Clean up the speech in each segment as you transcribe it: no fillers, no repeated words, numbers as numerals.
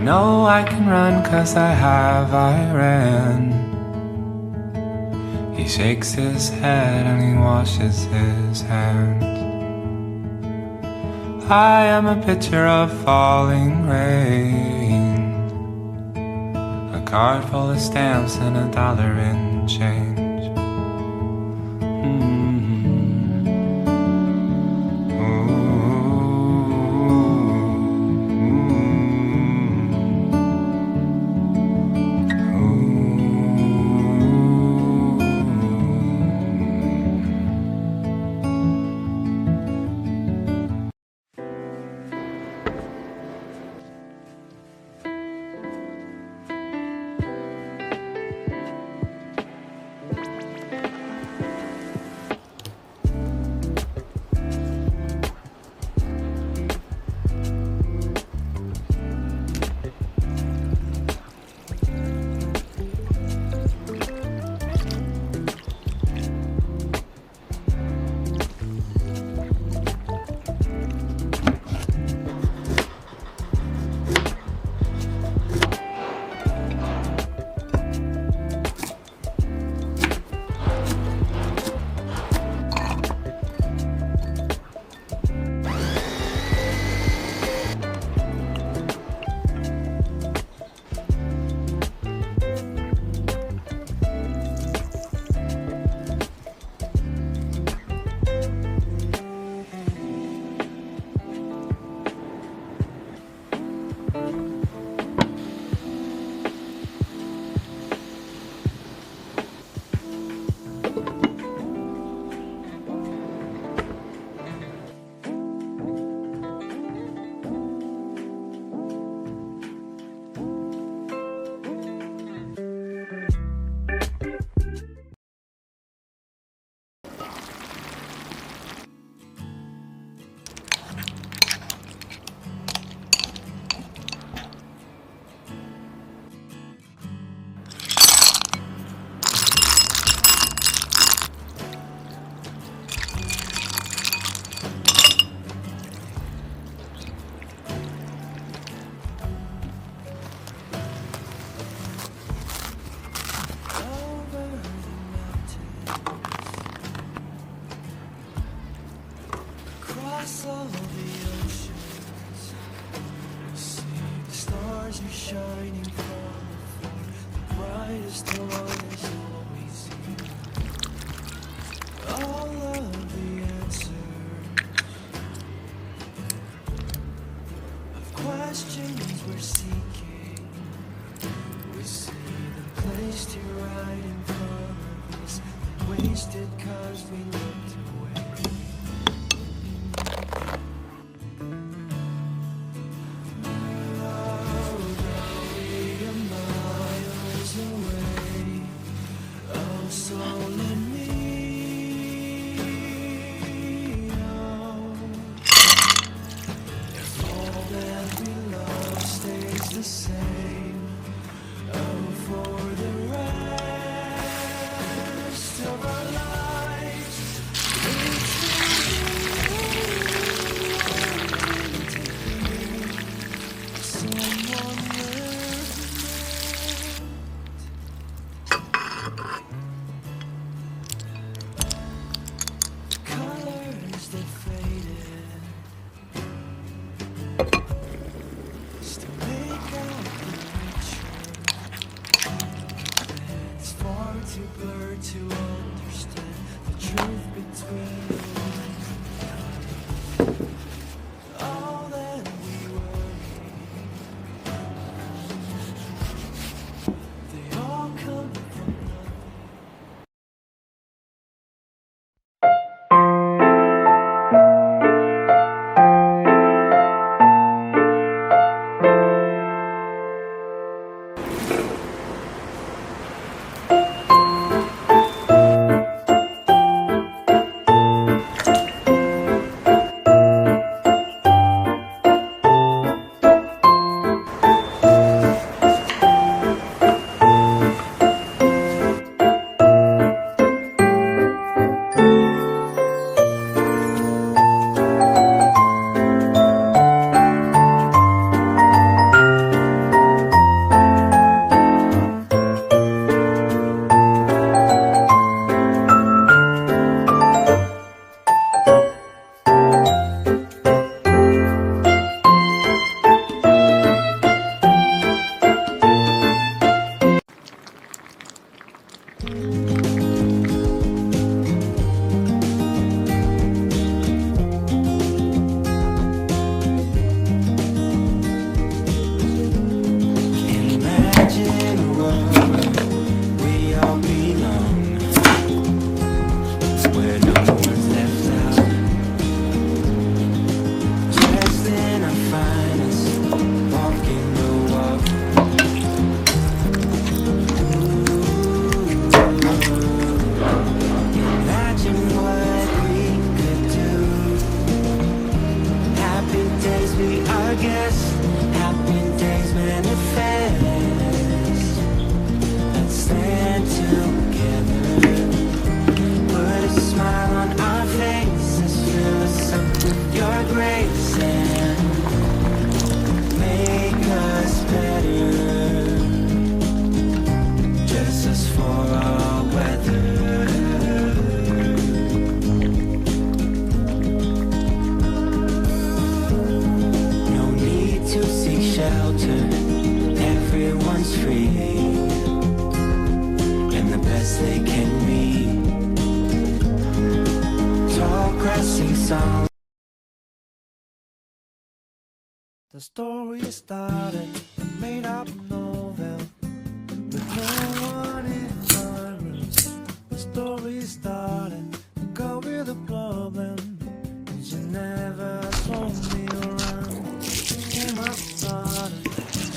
know I can run 'cause I ran. He shakes his head and he washes his hands. I am a picture of falling rain, a card full of stamps and $1 in change. Across all the oceans, see the stars are shining from afar. The brightest one is always here. All of the answers of questions we're seeking, we see them placed here right in front of us, wasted 'cause we looked away. Too blurred to understand the truth between all that we were. They all come from nothing. Imagine a world where we all belong, where no one's left out. Dressed in our finest, walking the walk. Imagine what we could do. Happy days be our guests. Happy days manifest. Let's stand together. Put a smile on our faces. Fill us up with your grace and make us better. Dress us for all weather. No need to seek shelter. Everyone's free, and the best they can be. Tall grassy song. The story started a made up novel with no one in my room. The story started a girl with a problem, and she never told me around. She came up started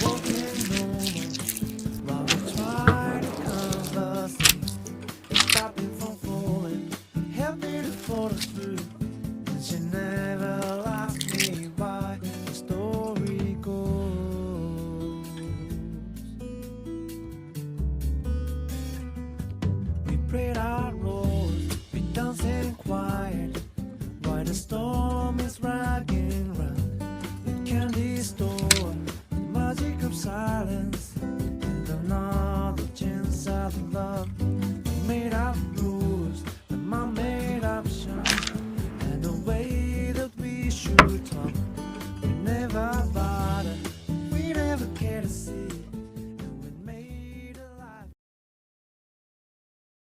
walking normal while we tried to converse, stopping from falling, helped me to follow through. And she never asked me why. The story goes, we prayed our roles, we danced in quiet, while the storm is raging round. The candy store, the magic of silence, and another chance at love. We made up rules, the mom made up shows, and the way that we should talk. We never